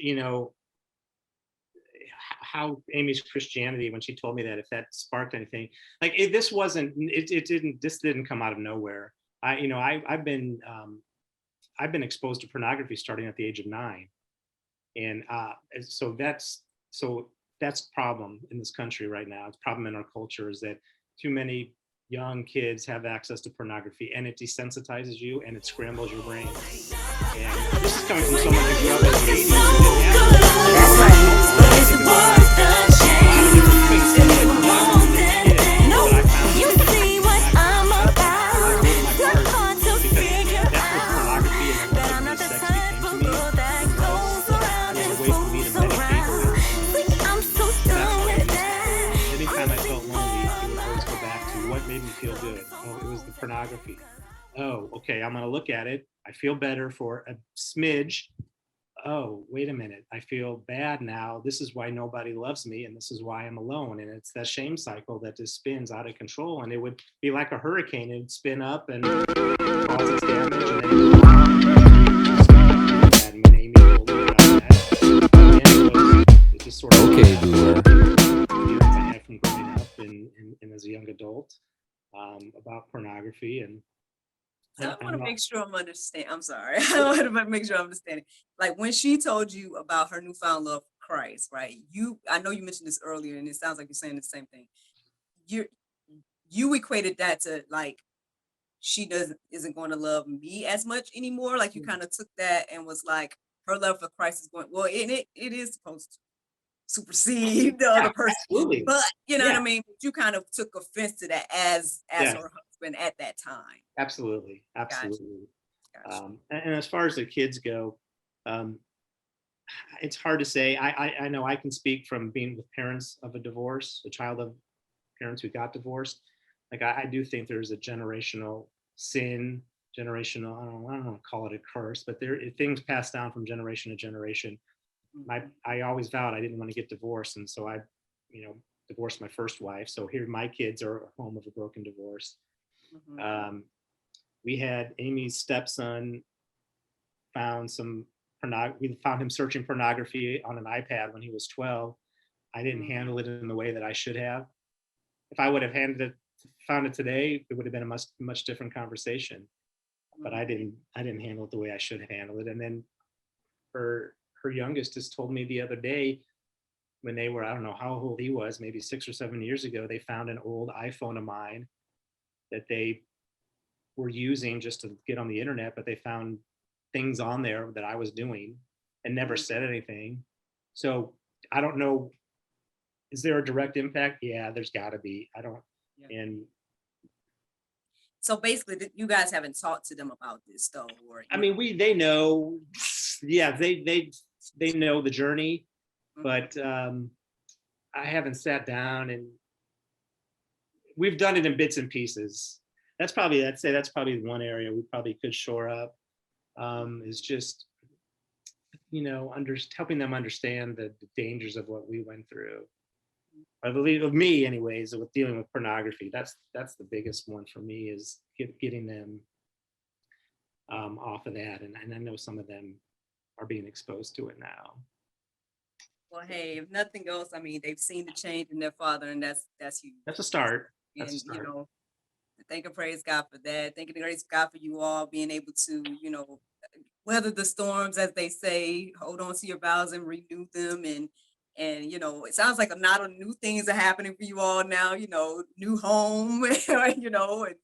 how Amy's Christianity, when she told me that, if that sparked anything. Like this didn't come out of nowhere. I've been exposed to pornography starting at the age of 9, and so that's a problem in this country right now. It's a problem in our culture is that too many young kids have access to pornography, and it desensitizes you and it scrambles your brain. And this is coming from someone who grew up in the 80s and didn't feel good. Oh, it was the pornography. Oh, okay, I'm gonna look at it. I feel better for a smidge. Oh, wait a minute, I feel bad now. This is why nobody loves me, and this is why I'm alone. And it's that shame cycle that just spins out of control. And it would be like a hurricane. It'd spin up and cause its damage. And then when Amy told me about that, it just sort of feelings I had from growing up and as a young adult. About pornography and so I want to make sure I'm understanding. I'm sorry. I want to make sure I'm understanding. Like when she told you about her newfound love for Christ, right? I know you mentioned this earlier, and it sounds like you're saying the same thing. You equated that to like she isn't going to love me as much anymore. Like you kind of took that and was like her love for Christ is going well, and it is supposed to supersede the other person. Absolutely. But you know what I mean? You kind of took offense to that as yes. her husband at that time. Absolutely. Gotcha. Gotcha. And as far as the kids go, it's hard to say. I know I can speak from being with parents of a child of parents who got divorced. Like I do think there's a generational sin, I don't want to call it a curse, but there are things passed down from generation to generation. I always vowed I didn't want to get divorced, and so I, divorced my first wife. So here my kids are home of a broken divorce. Mm-hmm. We had Amy's stepson found we found him searching pornography on an iPad when he was 12. I didn't handle it in the way that I should have. If I would have found it today, it would have been a much different conversation. But I didn't handle it the way I should handle it. And then her youngest just told me the other day when they were, I don't know how old he was, maybe 6 or 7 years ago, they found an old iPhone of mine that they were using just to get on the internet, but they found things on there that I was doing and never said anything. So I don't know, is there a direct impact? Yeah, there's gotta be. I don't, and so basically you guys haven't talked to them about this though, or I mean, they know, yeah, they know the journey, but I haven't sat down and we've done it in bits and pieces. I'd say that's probably one area we probably could shore up, is just, helping them understand the dangers of what we went through. I believe, of me anyways, with dealing with pornography, that's the biggest one for me, is getting them off of that. And I know some of them are being exposed to it now. Well, hey, if nothing else, I mean, they've seen the change in their father, and that's huge. That's a start. And thank and praise God for that. Thank and praise God for you all being able to, weather the storms, as they say, hold on to your vows and renew them. And it sounds like a lot of new things are happening for you all now, new home, and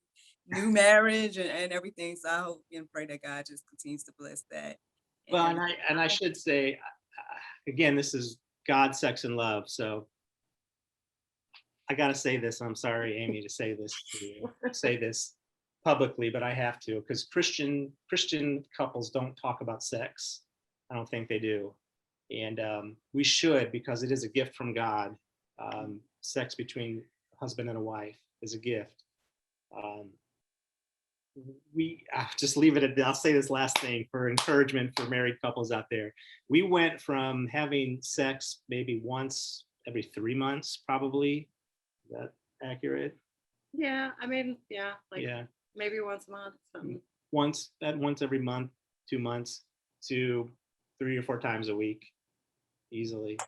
new marriage and everything. So I hope and pray that God just continues to bless that. Well, and I should say, again, this is God, sex, and love. So I got to say this. I'm sorry, Amy, to say this publicly, but I have to, because Christian couples don't talk about sex. I don't think they do. And we should, because it is a gift from God. Sex between a husband and a wife is a gift. I'll just leave it at, I'll say this last thing for encouragement for married couples out there. We went from having sex maybe once every 3 months, probably. Is that accurate? Yeah, I mean, yeah, like Yeah. maybe once a month. Something. Once every month, 2 months, to 3 or 4 times a week, easily.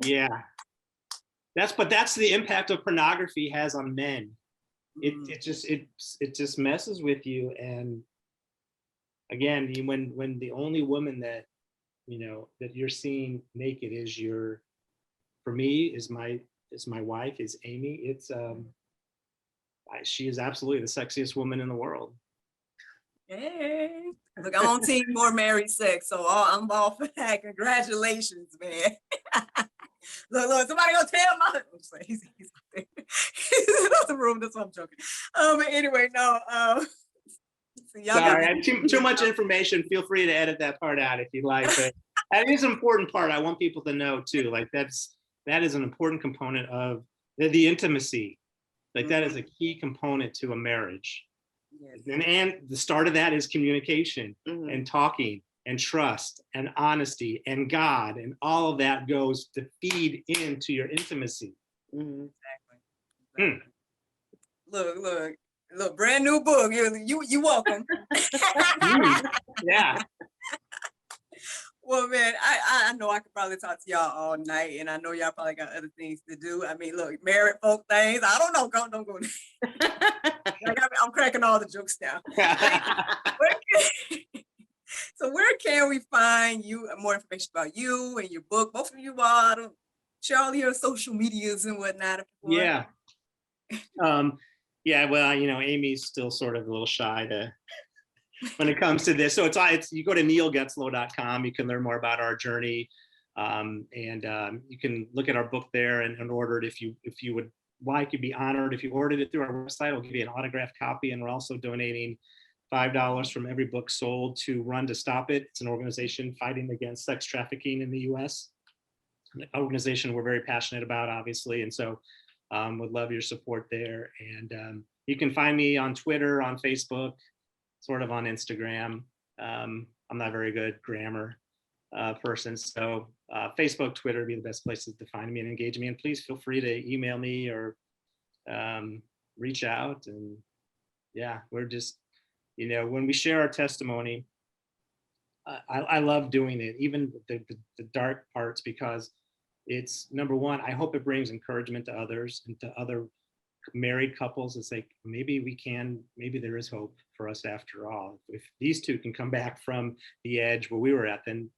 Yeah. That's the impact of pornography has on men. It just messes with you. And again, when the only woman that that you're seeing naked is for me is my wife, is Amy. It's she is absolutely the sexiest woman in the world. Hey, look, I'm on team more married sex, so I'm all for that. Congratulations, man. Look, somebody gonna tell my. I'm just like, he's out there. He's in the room. That's what I'm joking. But anyway, no. So y'all Sorry, got I have too much information. Feel free to edit that part out if you like. But that is an important part. I want people to know too. Like that is an important component of the intimacy. Like that is a key component to a marriage. Yes. And the start of that is communication Mhm. and talking and trust and honesty and God, and all of that goes to feed into your intimacy. Mhm. Exactly. Look, brand new book. You welcome. Yeah. Well, man, I know I could probably talk to y'all all night, and I know y'all probably got other things to do. I mean, look, married folk things. I don't know. Don't go. I'm cracking all the jokes now. So where can we find you, more information about you and your book? Both of you all, share all your social medias and whatnot. If you want. Yeah. Yeah, well, Amy's still sort of a little shy when it comes to this. So it's you go to neilgetzlow.com. You can learn more about our journey, and you can look at our book there and order it if you would like. You'd be honored if you ordered it through our website. We'll give you an autographed copy, and we're also donating $5 from every book sold to Run to Stop It. It's an organization fighting against sex trafficking in the U.S. An organization we're very passionate about, obviously, and so would love your support there. And you can find me on Twitter, on Facebook, sort of on Instagram. I'm not very good grammar person, so Facebook, Twitter would be the best places to find me and engage me. And please feel free to email me or reach out. And yeah, we're just, when we share our testimony, I love doing it, even the dark parts, because it's, number one, I hope it brings encouragement to others and to other married couples. It's like, maybe there is hope for us after all. If these two can come back from the edge where we were at, then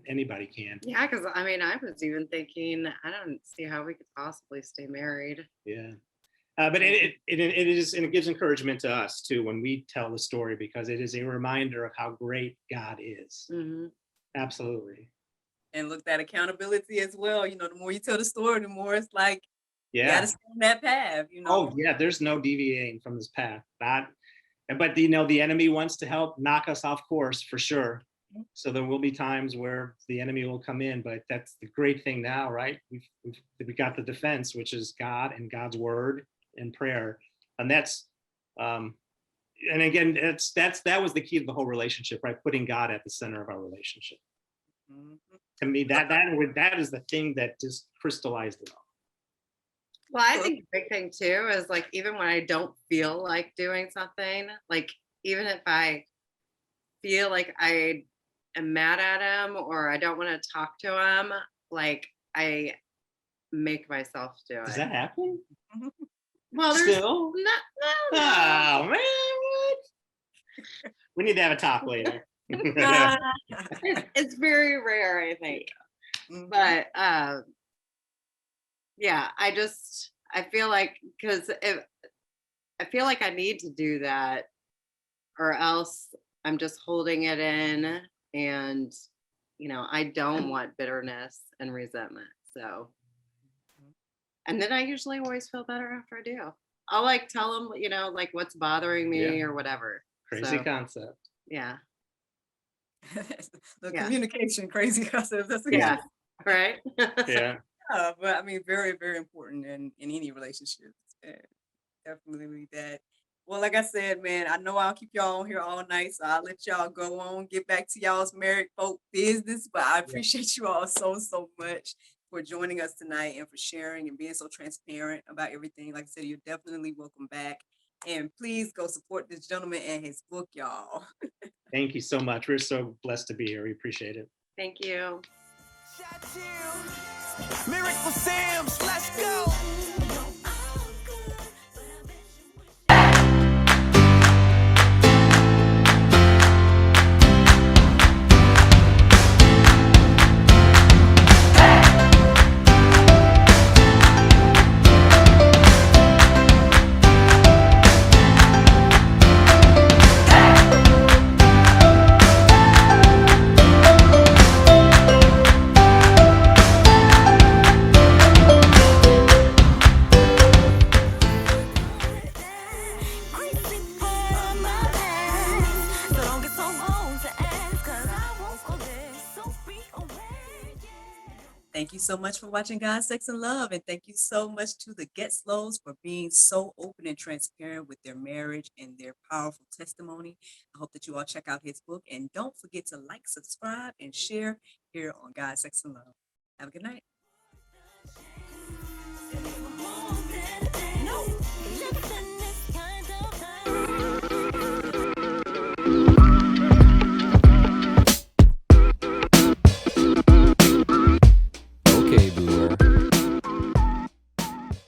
anybody can. Yeah, because I mean, I was even thinking, I don't see how we could possibly stay married. Yeah. But it is, and it gives encouragement to us too when we tell the story, because it is a reminder of how great God is. Mm-hmm. Absolutely. And look, that accountability as well. The more you tell the story, the more it's like, yeah, you gotta stay on that path. Oh yeah, there's no deviating from this path. But the enemy wants to help knock us off course for sure. So there will be times where the enemy will come in, but that's the great thing now, right? We've got the defense, which is God and God's word and prayer, and that's and again, that was the key to the whole relationship, right? Putting God at the center of our relationship. Mm-hmm. To me, that is the thing that just crystallized it all. Well, I think the big thing too is like, even when I don't feel like doing something, like even if I feel like I am mad at him or I don't want to talk to him, like I make myself do it. Does that happen? Well, there's still no. Oh man, what? We need to have a talk later. It's very rare, I think. But yeah, I feel like, because I feel like I need to do that, or else I'm just holding it in, and I don't want bitterness and resentment. So, and then I usually always feel better after I do. I'll like tell them, like what's bothering me or whatever. Crazy concept. Yeah. The communication, crazy concept. That's right. Yeah. But I mean, very, very important in any relationship. Definitely that. Well, like I said, man, I know I'll keep y'all on here all night, so I'll let y'all go on, get back to y'all's married folk business. But I Yeah. appreciate you all so, so much for joining us tonight and for sharing and being so transparent about everything. Like I said, you're definitely welcome back. And please go support this gentleman and his book, y'all. Thank you so much. We're so blessed to be here. We appreciate it. Thank you. Miracle Sam's, let's go. Thank you so much for watching God, Sex, and Love. And thank you so much to the Getzlows for being so open and transparent with their marriage and their powerful testimony. I hope that you all check out his book. And don't forget to like, subscribe, and share here on God, Sex, and Love. Have a good night.